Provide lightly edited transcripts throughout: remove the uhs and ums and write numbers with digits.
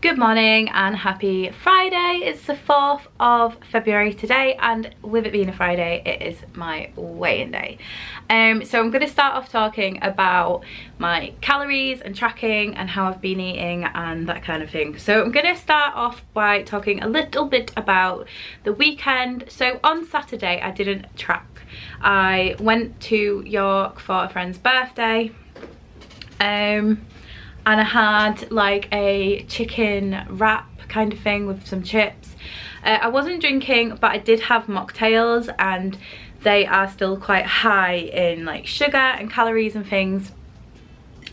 Good morning and happy Friday. It's the 4th of February today, and with it being a Friday, it is my weigh-in day. So I'm going to start off talking about my calories and tracking and how I've been eating and that kind of thing. So I'm going to start off by talking a little bit about the weekend. So on Saturday I didn't track. I went to York for a friend's birthday. And I had like a chicken wrap kind of thing with some chips. I wasn't drinking, but I did have mocktails, and they are still quite high in like sugar and calories and things.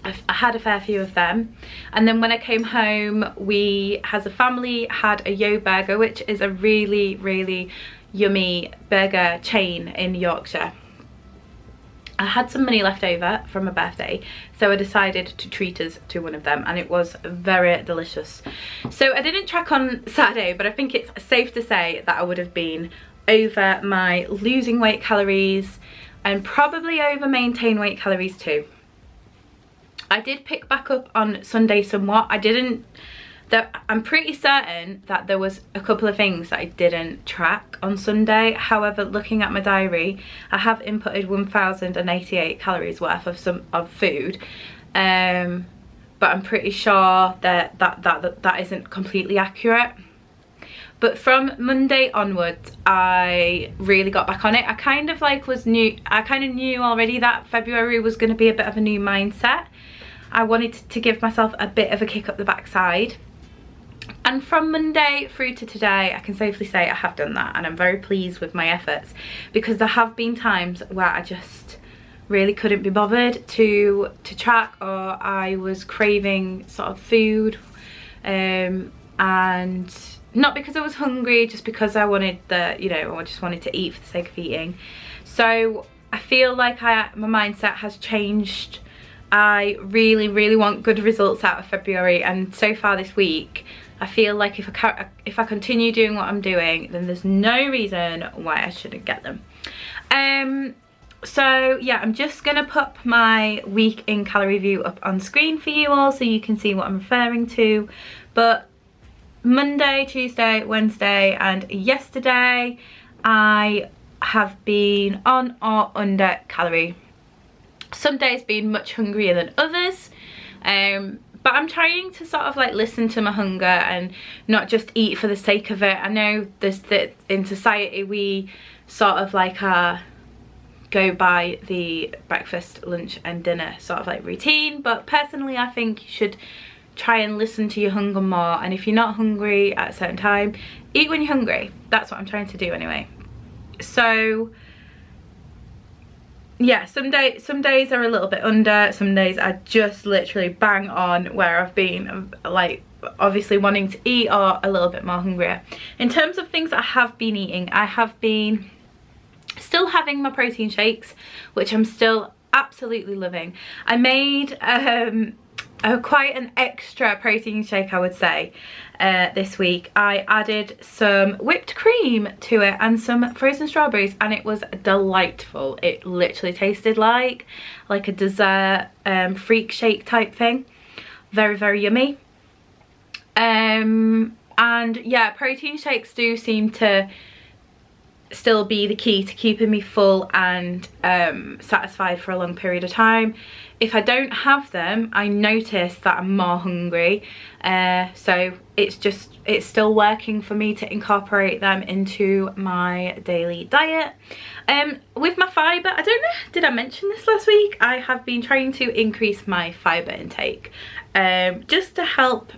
I had a fair few of them. And then when I came home, we as a family had a Yo Burger, which is a really yummy burger chain in Yorkshire. I had some money left over from my birthday, so I decided to treat us to one of them, and it was very delicious. So I didn't track on Saturday, but I think it's safe to say that I would have been over my losing weight calories and probably over maintain weight calories too. I did pick back up on Sunday somewhat. I'm pretty certain that there was a couple of things that I didn't track on Sunday. However, looking at my diary, I have inputted 1,088 calories worth of food, but I'm pretty sure that isn't completely accurate. But from Monday onwards, I really got back on it. I kind of knew already that February was going to be a bit of a new mindset. I wanted to give myself a bit of a kick up the backside. And from Monday through to today, I can safely say I have done that, and I'm very pleased with my efforts, because there have been times where I just really couldn't be bothered to track, or I was craving sort of food, and not because I was hungry, just because I wanted I just wanted to eat for the sake of eating. So I feel like my mindset has changed. I really want good results out of February, and so far this week I feel like if I continue doing what I'm doing, then there's no reason why I shouldn't get them. So yeah, I'm just gonna put my week in calorie view up on screen for you all so you can see what I'm referring to. But Monday, Tuesday, Wednesday and yesterday I have been on or under calorie. Some days being much hungrier than others, but I'm trying to sort of like listen to my hunger and not just eat for the sake of it. I know that in society we sort of like go by the breakfast, lunch and dinner sort of like routine, but personally I think you should try and listen to your hunger more, and if you're not hungry at a certain time, eat when you're hungry. That's what I'm trying to do anyway. So yeah, some days are a little bit under, some days are just literally bang on where I've been like obviously wanting to eat or a little bit more hungrier. In terms of things I have been eating, I have been still having my protein shakes, which I'm still absolutely loving. I made quite an extra protein shake, I would say, this week. I added some whipped cream to it and some frozen strawberries, and it was delightful. It literally tasted like a dessert freak shake type thing. Very yummy. And yeah, protein shakes do seem to still be the key to keeping me full and satisfied for a long period of time. If I don't have them, I notice that I'm more hungry, so it's still working for me to incorporate them into my daily diet. With my fibre, I don't know, did I mention this last week? I have been trying to increase my fibre intake, just to help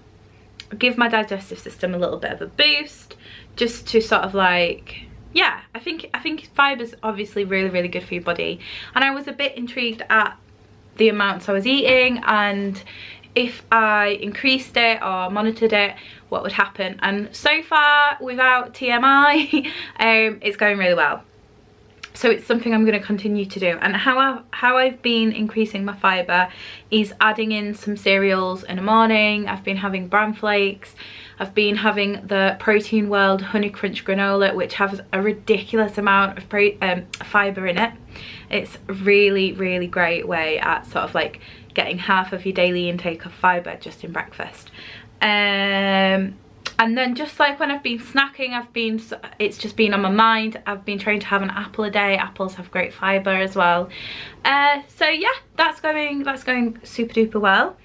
give my digestive system a little bit of a boost, just to sort of like, yeah, I think fiber's obviously really good for your body, and I was a bit intrigued at the amounts I was eating and if I increased it or monitored it, what would happen. And so far, without TMI, it's going really well. So it's something I'm going to continue to do. And how I've been increasing my fibre is adding in some cereals in the morning. I've been having bran flakes. I've been having the Protein World Honey Crunch granola, which has a ridiculous amount of fibre in it. It's a really great way at sort of like getting half of your daily intake of fibre just in breakfast. And then just like when I've been snacking, it's just been on my mind. I've been trying to have an apple a day. Apples have great fibre as well. So yeah, that's going super duper well.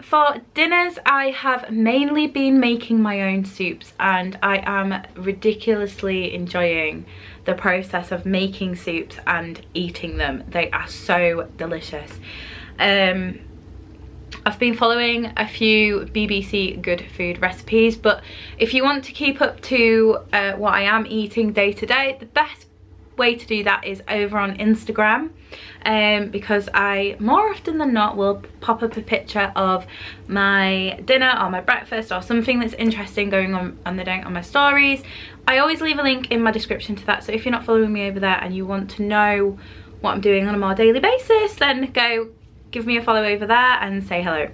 For dinners, I have mainly been making my own soups, and I am ridiculously enjoying the process of making soups and eating them. They are so delicious. I've been following a few BBC Good Food recipes, but if you want to keep up to what I am eating day to day, the best way to do that is over on Instagram, because I more often than not will pop up a picture of my dinner or my breakfast or something that's interesting going on the day on my stories. I always leave a link in my description to that, so if you're not following me over there and you want to know what I'm doing on a more daily basis, then go give me a follow over there and say hello.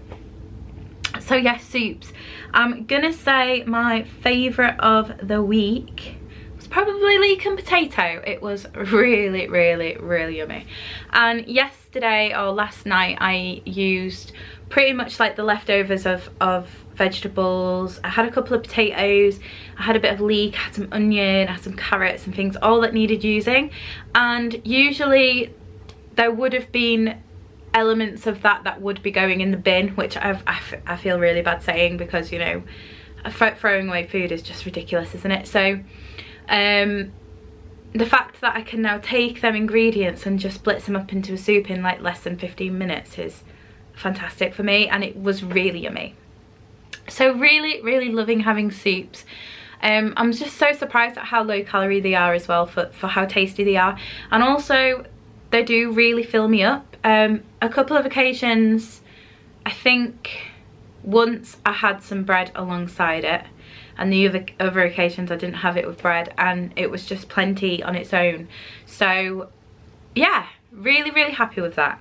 So yes, soups. I'm gonna say my favourite of the week was probably leek and potato. It was really, really, really yummy. And yesterday or last night I used pretty much like the leftovers of vegetables. I had a couple of potatoes, I had a bit of leek, I had some onion, I had some carrots and things, all that needed using. And usually there would have been elements of that would be going in the bin, which I feel really bad saying, because, you know, throwing away food is just ridiculous, isn't it? So the fact that I can now take them ingredients and just split them up into a soup in like less than 15 minutes is fantastic for me, and it was really yummy. So really, really loving having soups. I'm just so surprised at how low calorie they are as well, for how tasty they are, and also they do really fill me up. A couple of occasions, I think once I had some bread alongside it, and the other occasions I didn't have it with bread, and it was just plenty on its own. So yeah, really, really happy with that.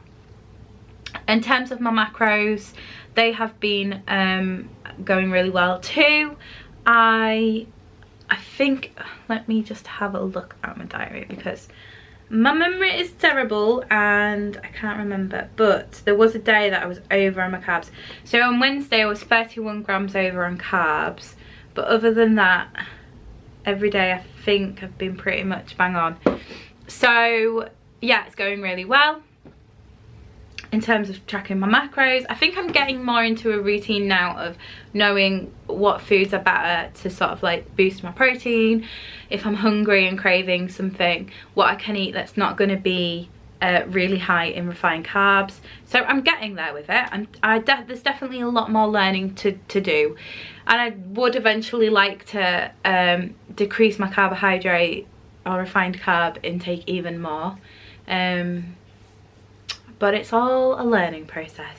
In terms of my macros, they have been going really well too. I think, let me just have a look at my diary, because my memory is terrible and I can't remember, but there was a day that I was over on my carbs. So on Wednesday I was 31 grams over on carbs, but other than that, every day I think I've been pretty much bang on. So yeah, it's going really well. In terms of tracking my macros, I think I'm getting more into a routine now of knowing what foods are better to sort of like boost my protein. If I'm hungry and craving something, what I can eat that's not going to be really high in refined carbs. So I'm getting there with it, and there's definitely a lot more learning to do, and I would eventually like to decrease my carbohydrate or refined carb intake even more. But it's all a learning process.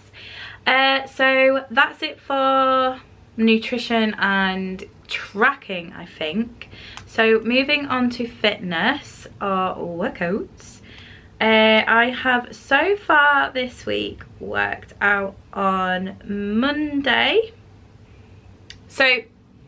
So that's it for nutrition and tracking, I think. So moving on to fitness or workouts. I have so far this week worked out on Monday. So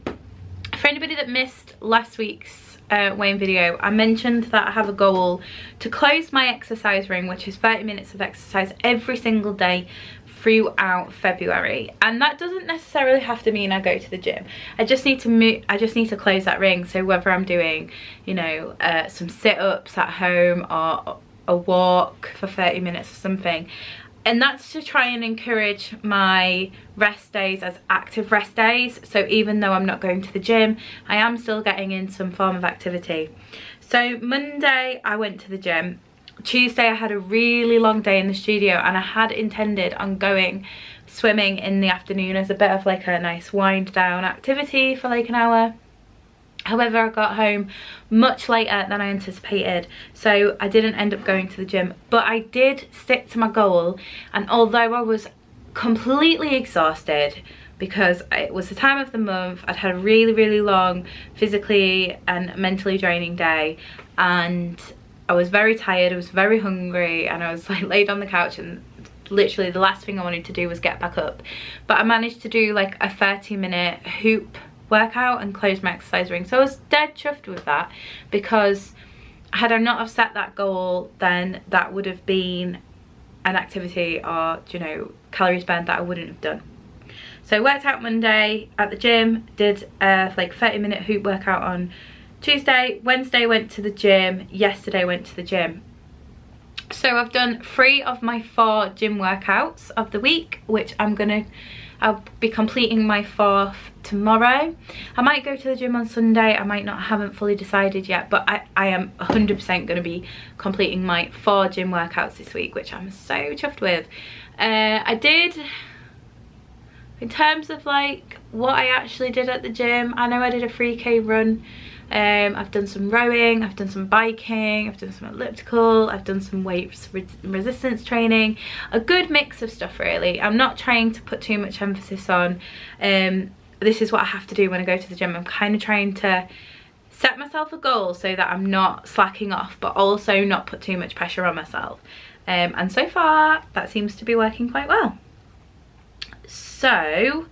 for anybody that missed last week's Wayne video, I mentioned that I have a goal to close my exercise ring, which is 30 minutes of exercise every single day throughout February. And that doesn't necessarily have to mean I go to the gym. I just need to close that ring. So whether I'm doing, you know, some sit-ups at home or a walk for 30 minutes or something, and that's to try and encourage my rest days as active rest days. So even though I'm not going to the gym, I am still getting in some form of activity. So Monday I went to the gym. Tuesday I had a really long day in the studio, and I had intended on going swimming in the afternoon as a bit of like a nice wind down activity for like an hour. However, I got home much later than I anticipated, so I didn't end up going to the gym, but I did stick to my goal. And although I was completely exhausted because it was the time of the month, I'd had a really, really long physically and mentally draining day, and I was very tired, I was very hungry, and I was like laid on the couch, and literally the last thing I wanted to do was get back up. But I managed to do like a 30-minute hoop workout and close my exercise ring, so I was dead chuffed with that, because had I not have set that goal, then that would have been an activity or, you know, calories burned that I wouldn't have done. So I worked out Monday at the gym, did a like 30-minute hoop workout on Tuesday. Wednesday went to the gym, yesterday went to the gym. So I've done 3 of my 4 gym workouts of the week, which I'll be completing my 4th tomorrow. I might go to the gym on Sunday, I might not, haven't fully decided yet, but I am 100% going to be completing my 4 gym workouts this week, which I'm so chuffed with. I did, in terms of like what I actually did at the gym, I know I did a 3k run. I've done some rowing, I've done some biking, I've done some elliptical, I've done some weights resistance training, a good mix of stuff really. I'm not trying to put too much emphasis on this is what I have to do when I go to the gym. I'm kind of trying to set myself a goal so that I'm not slacking off, but also not put too much pressure on myself. And so far that seems to be working quite well. So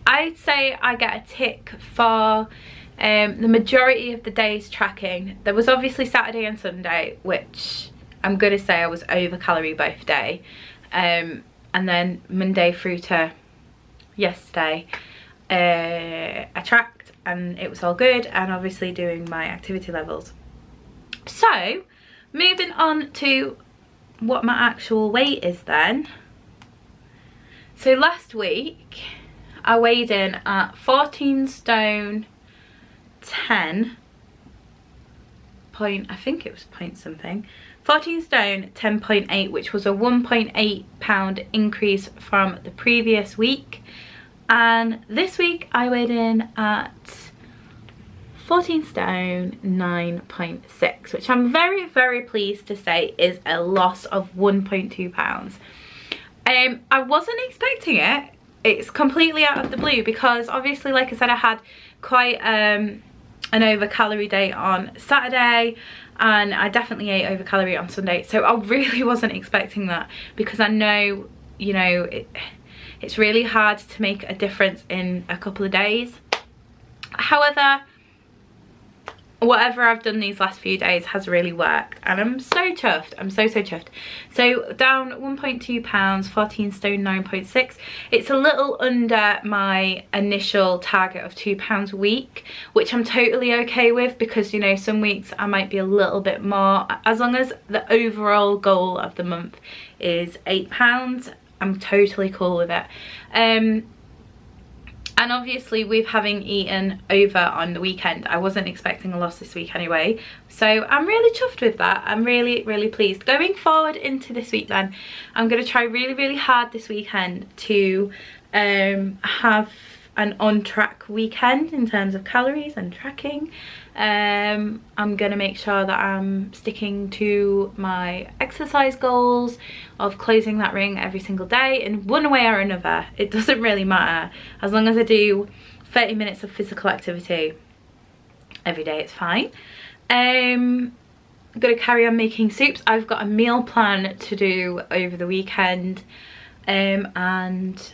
I'd say I get a tick for the majority of the days tracking. There was obviously Saturday and Sunday, which I'm gonna say I was over calorie both day, and then Monday through to yesterday I tracked and it was all good, and obviously doing my activity levels. So moving on to what my actual weight is then. So last week I weighed in at 14 stone 10 point, I think it was point something, 14 stone 10.8, which was a 1.8 pound increase from the previous week. And this week I weighed in at 14 stone 9.6, which I'm very, very pleased to say is a loss of 1.2 pounds. I wasn't expecting it. It's completely out of the blue because obviously, like I said, I had quite an over calorie day on Saturday, and I definitely ate over calorie on Sunday. So I really wasn't expecting that, because I know, you know, it's really hard to make a difference in a couple of days. However, whatever I've done these last few days has really worked, and I'm so chuffed. I'm so chuffed. So down 1.2 pounds, 14 stone 9.6. It's a little under my initial target of 2 pounds a week, which I'm totally okay with, because, you know, some weeks I might be a little bit more. As long as the overall goal of the month is 8 pounds, I'm totally cool with it. And obviously, with having eaten over on the weekend, I wasn't expecting a loss this week anyway. So I'm really chuffed with that. I'm really, really pleased. Going forward into this week then, I'm going to try really, really hard this weekend to have an on-track weekend in terms of calories and tracking. I'm going to make sure that I'm sticking to my exercise goals of closing that ring every single day in one way or another. It doesn't really matter. As long as I do 30 minutes of physical activity every day, it's fine. I'm going to carry on making soups. I've got a meal plan to do over the weekend, and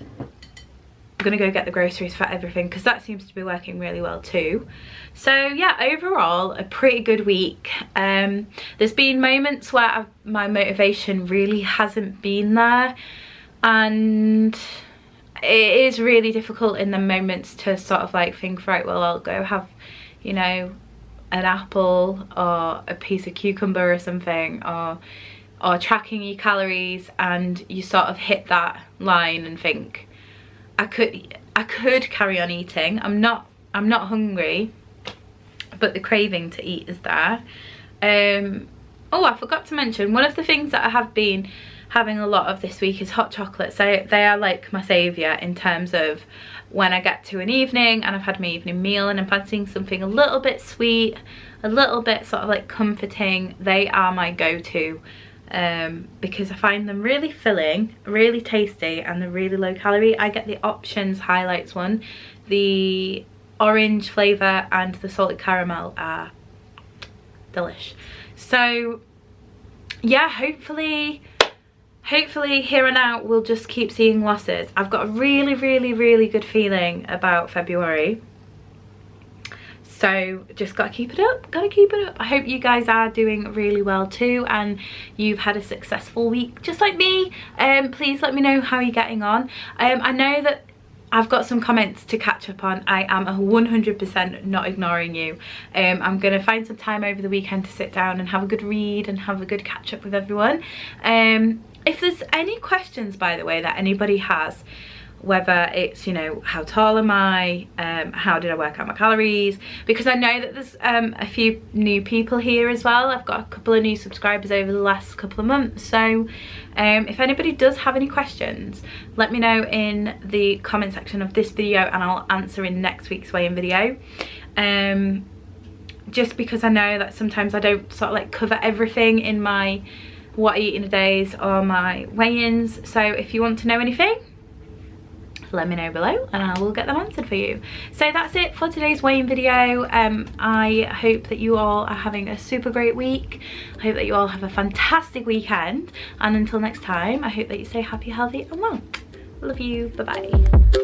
I'm gonna go get the groceries for everything, because that seems to be working really well too. So yeah, overall a pretty good week. There's been moments where my motivation really hasn't been there, and it is really difficult in the moments to sort of like think, right, well, I'll go have, you know, an apple or a piece of cucumber or something, or tracking your calories, and you sort of hit that line and think, I could carry on eating. I'm not hungry, but the craving to eat is there. Oh, I forgot to mention, one of the things that I have been having a lot of this week is hot chocolates. They are like my saviour in terms of when I get to an evening and I've had my evening meal and I'm fancying something a little bit sweet, a little bit sort of like comforting. They are my go-to. Because I find them really filling, really tasty, and they're really low calorie. I get the Options Highlights one. The orange flavour and the salted caramel are delish. So yeah, hopefully here and out we'll just keep seeing losses. I've got a really, really, really good feeling about February. So just gotta keep it up, gotta keep it up. I hope you guys are doing really well too, and you've had a successful week just like me. Please let me know how you're getting on. I know that I've got some comments to catch up on. I am 100% not ignoring you. I'm gonna find some time over the weekend to sit down and have a good read and have a good catch up with everyone. If there's any questions, by the way, that anybody has, whether it's, you know, how tall am I, how did I work out my calories, because I know that there's a few new people here as well. I've got a couple of new subscribers over the last couple of months, so if anybody does have any questions, let me know in the comment section of this video and I'll answer in next week's weigh-in video. Just because I know that sometimes I don't sort of like cover everything in my what I eat in a days or my weigh-ins, so if you want to know anything, let me know below and I will get them answered for you. So that's it for today's weigh-in video. I hope that you all are having a super great week. I hope that you all have a fantastic weekend, and until next time, I hope that you stay happy, healthy and well. Love you, bye bye.